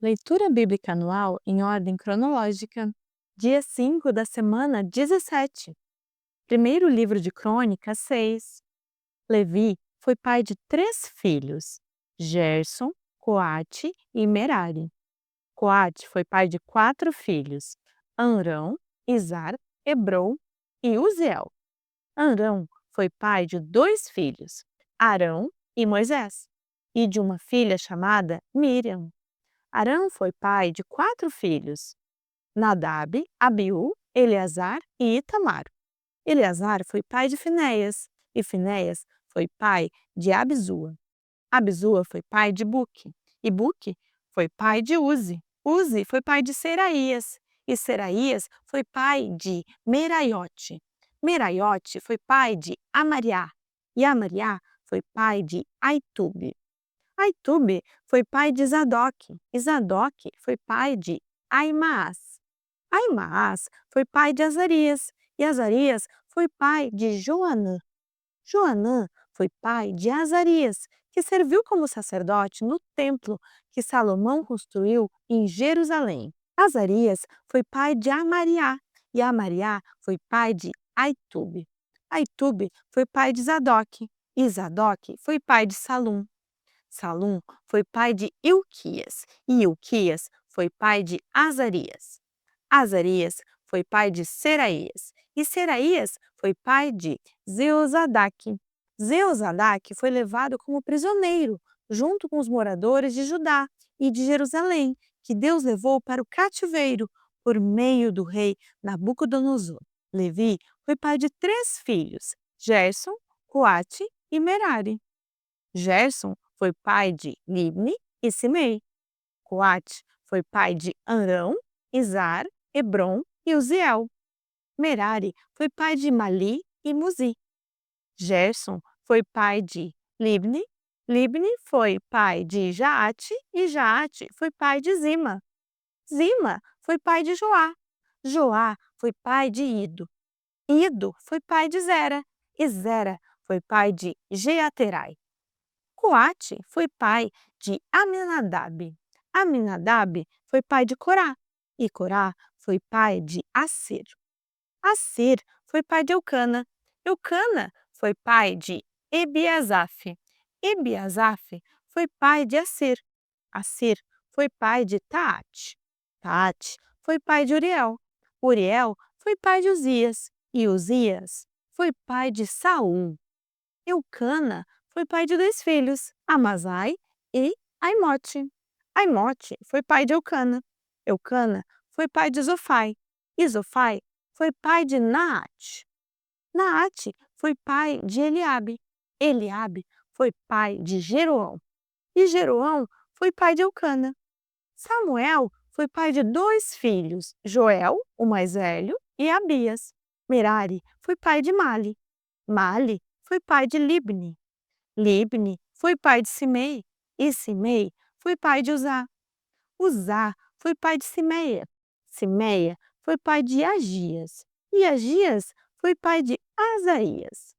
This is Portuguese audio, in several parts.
Leitura bíblica anual em ordem cronológica. Dia 5 da semana 17. Primeiro livro de Crônicas 6. Levi foi pai de 3 filhos: Gerson, Coate e Merari. Coate foi pai de 4 filhos: Amrão, Izar, Hebron e Uziel. Amrão foi pai de 2 filhos: Arão e Moisés, e de uma filha chamada Miriam. Arão foi pai de 4 filhos: Nadab, Abiú, Eleazar e Itamar. Eleazar foi pai de Finéias, e Finéias foi pai de Abisua. Abisua foi pai de Buque, e Buque foi pai de Uzi. Uzi foi pai de Seraías, e Seraías foi pai de Meraiote. Meraiote foi pai de Amariá, e Amariá foi pai de Aitube. Aitube foi pai de Zadoque, e Zadoque foi pai de Aimaas. Aimaas foi pai de Azarias, e Azarias foi pai de Joanã. Joanã foi pai de Azarias, que serviu como sacerdote no templo que Salomão construiu em Jerusalém. Azarias foi pai de Amariá, e Amariá foi pai de Aitube. Aitube foi pai de Zadoque, e Zadoque foi pai de Salum. Salum foi pai de Ilquias, e Ilquias foi pai de Azarias. Azarias foi pai de Seraías, e Seraías foi pai de Zeozadaque. Zeozadaque foi levado como prisioneiro, junto com os moradores de Judá e de Jerusalém, que Deus levou para o cativeiro por meio do rei Nabucodonosor. Levi foi pai de 3 filhos: Gerson, Coate e Merari. Gerson foi pai de Libni e Simei. Coate foi pai de Arão, Izar, Hebron e Uziel. Merari foi pai de Mali e Muzi. Gerson foi pai de Libni. Libni foi pai de Jaate e Jaate foi pai de Zima. Zima foi pai de Joá. Joá foi pai de Ido. Ido foi pai de Zera e Zera foi pai de Jeaterai. Coate foi pai de Aminadab. Aminadab foi pai de Corá, e Corá foi pai de Asser. Asser foi pai de Eucana. Eucana foi pai de Ebiasaf. Ebiasaf foi pai de Asser. Asser foi pai de Taate. Taate foi pai de Uriel. Uriel foi pai de Uzias, e Uzias foi pai de Saul. Eucana foi pai de 2 filhos: Amazai e Aimote. Aimote foi pai de Eucana. Eucana foi pai de Zofai. E Zofai foi pai de Naate. Naate foi pai de Eliabe. Eliabe foi pai de Jeroão. E Jeroão foi pai de Eucana. Samuel foi pai de 2 filhos: Joel, o mais velho, e Abias. Merari foi pai de Mali. Mali foi pai de Libni. Libni foi pai de Simei, e Simei foi pai de Uzá. Uzá foi pai de Simeia. Simeia foi pai de Agias, e Agias foi pai de Asaías.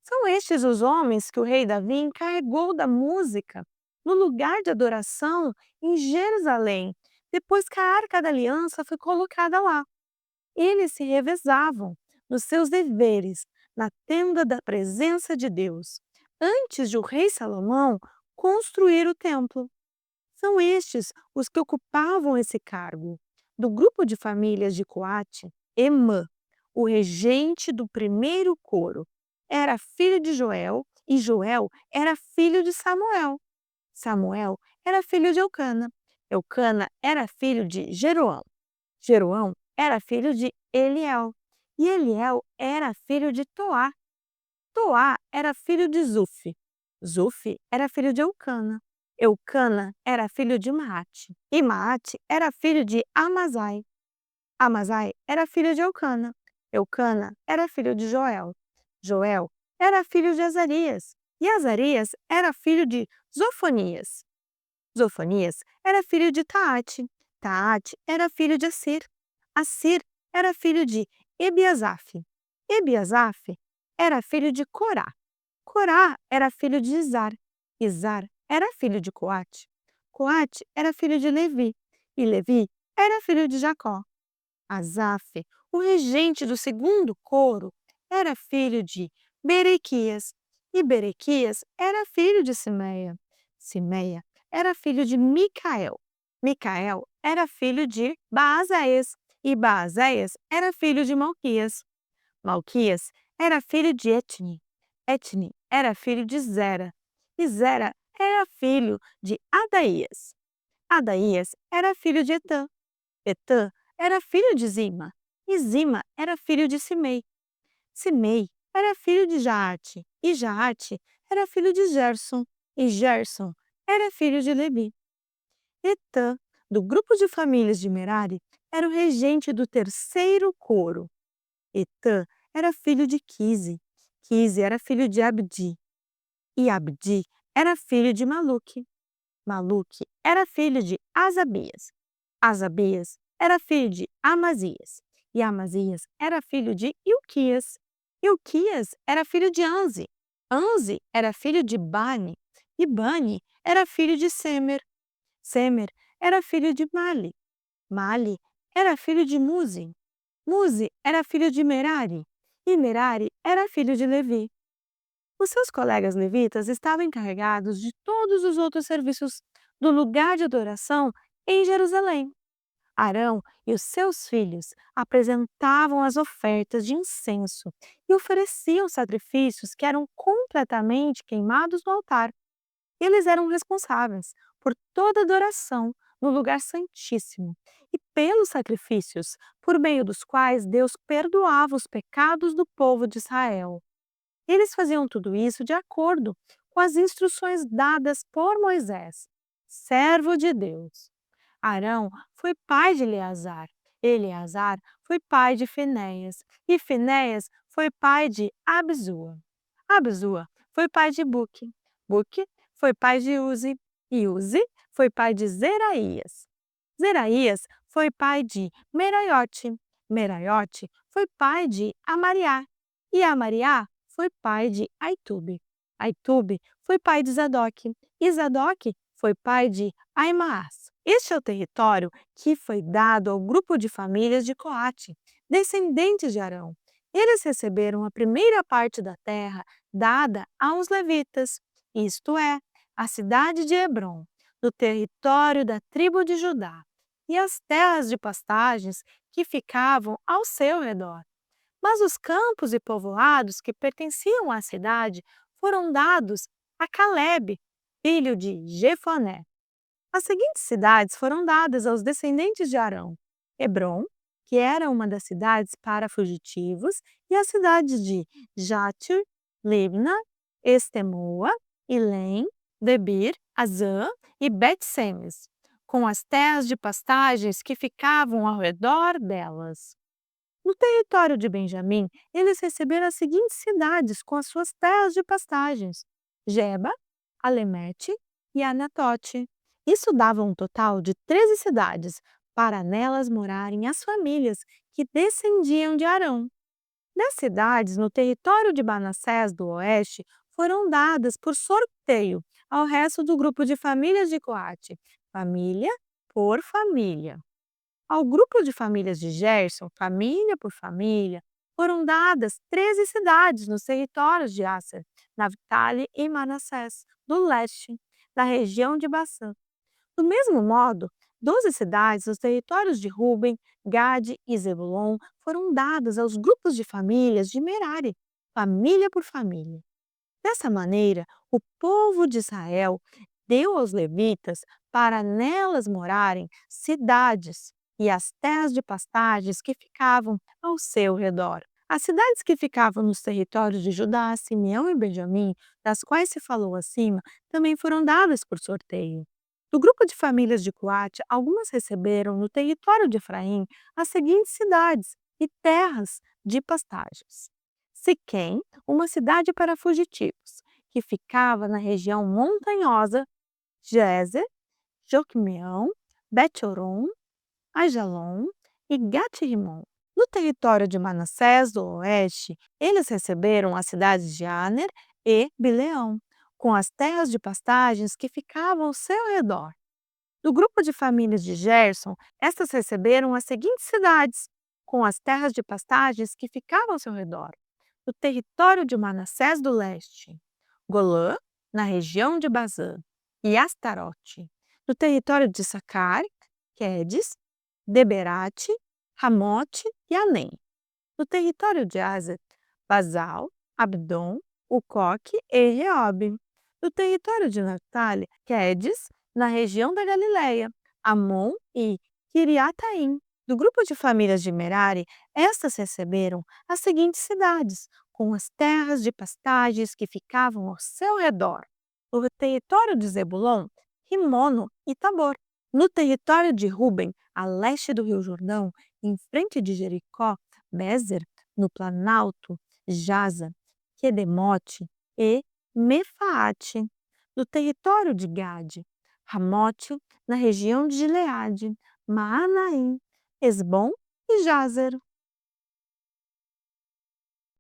São estes os homens que o rei Davi encarregou da música no lugar de adoração em Jerusalém, depois que a Arca da Aliança foi colocada lá. Eles se revezavam nos seus deveres na tenda da presença de Deus, antes de o rei Salomão construir o templo. São estes os que ocupavam esse cargo. Do grupo de famílias de Coate, Emã, o regente do primeiro coro, era filho de Joel, e Joel era filho de Samuel. Samuel era filho de Eucana. Eucana era filho de Jeroão. Jeroão era filho de Eliel, e Eliel era filho de Toá. Toá era filho de Zufi. Zufi era filho de Eucana. Eucana era filho de Maate. E Maate era filho de Amazai. Amazai era filho de Eucana. Eucana era filho de Joel. Joel era filho de Azarias. E Azarias era filho de Zofonias. Zofonias era filho de Taate. Taate era filho de Assir. Assir era filho de Ebiasaf. Ebiasaf era filho de Corá. Corá era filho de Izar. Izar era filho de Coate. Coate era filho de Levi. e Levi era filho de Jacó. Asaf, o regente do segundo coro, era filho de Berequias, e Berequias era filho de Simeia. Simeia era filho de Micael. Micael era filho de Baazéias, e Baazéias era filho de Malquias. Malquias era filho de Etni. Etni era filho de Zera, e Zera era filho de Adaías. Adaías era filho de Etã. Etã era filho de Zima, e Zima era filho de Simei. Simei era filho de Jaate, e Jaate era filho de Gerson, e Gerson era filho de Levi. Etã, do grupo de famílias de Merari, era o regente do terceiro coro. Etã era filho de Quise, Quise era filho de Abdi, e Abdi era filho de Maluque. Maluque era filho de Asabias. Asabias era filho de Amazias, e Amazias era filho de Ilquias. Ilquias era filho de Anze. Anze era filho de Bani, e Bani era filho de Semer. Semer era filho de Mali. Mali era filho de Muzi. Muzi era filho de Merari, e Merari era filho de Levi. Os seus colegas levitas estavam encarregados de todos os outros serviços do lugar de adoração em Jerusalém. Arão e os seus filhos apresentavam as ofertas de incenso e ofereciam sacrifícios que eram completamente queimados no altar. Eles eram responsáveis por toda adoração no lugar santíssimo e pelos sacrifícios por meio dos quais Deus perdoava os pecados do povo de Israel. Eles faziam tudo isso de acordo com as instruções dadas por Moisés, servo de Deus. Arão foi pai de Eleazar, Eleazar foi pai de Finéias, e Finéias foi pai de Abisua. Abisua foi pai de Buque, Buque foi pai de Uzi, e Uzi foi pai de Zeraías. Zeraías foi pai de Meraiote, Meraiote foi pai de Amariá, e Amariá foi pai de Aitube. Aitube foi pai de Zadok, e Zadok foi pai de Aimaas. Este é o território que foi dado ao grupo de famílias de Coate, descendentes de Arão. Eles receberam a primeira parte da terra dada aos levitas, isto é, a cidade de Hebrom, no território da tribo de Judá, e as terras de pastagens que ficavam ao seu redor. Mas os campos e povoados que pertenciam à cidade foram dados a Calebe, filho de Jefoné. As seguintes cidades foram dadas aos descendentes de Arão: Hebrom, que era uma das cidades para fugitivos, e as cidades de Játir, Libna, Estemoa, Ilém, Debir, Azã e Bet-Semes, com as terras de pastagens que ficavam ao redor delas. No território de Benjamim, eles receberam as seguintes cidades com as suas terras de pastagens: Geba, Alemete e Anatote. Isso dava um total de 13 cidades, para nelas morarem as famílias que descendiam de Arão. 10 cidades no território de Manassés do Oeste foram dadas por sorteio ao resto do grupo de famílias de Coate, família por família. Ao grupo de famílias de Gerson, família por família, foram dadas 13 cidades nos territórios de Asser, Naphtali e Manassés, do leste, da região de Bassã. Do mesmo modo, 12 cidades nos territórios de Ruben, Gade e Zebulon foram dadas aos grupos de famílias de Merari, família por família. Dessa maneira, o povo de Israel deu aos levitas para nelas morarem cidades e as terras de pastagens que ficavam ao seu redor. As cidades que ficavam nos territórios de Judá, Simeão e Benjamim, das quais se falou acima, também foram dadas por sorteio. Do grupo de famílias de Coate, algumas receberam no território de Efraim as seguintes cidades e terras de pastagens: Siquém, uma cidade para fugitivos, que ficava na região montanhosa, Gézer, Joquemeão, Bet-Horon, Aijalon e Gat-Rimon. No território de Manassés do Oeste, eles receberam as cidades de Aner e Bileão, com as terras de pastagens que ficavam ao seu redor. Do grupo de famílias de Gerson, estas receberam as seguintes cidades, com as terras de pastagens que ficavam ao seu redor. No território de Manassés do Leste, Golã, na região de Bazã, e Astarote. No território de Sacar, Quedes, Deberate, Ramote e Anem. No território de Azer, Basal, Abdon, Ucoque e Reobe. No território de Naftali, Quedes, na região da Galileia, Amon e Kiriataim. Do grupo de famílias de Merari, estas receberam as seguintes cidades, com as terras de pastagens que ficavam ao seu redor. No território de Zebulon, Rimono e Tabor. No território de Ruben, a leste do Rio Jordão, em frente de Jericó, Bezer, no Planalto, Jaza, Quedemote e Mefaate. No território de Gade, Ramote, na região de Gileade, Maanaim, Esbom e Jazer.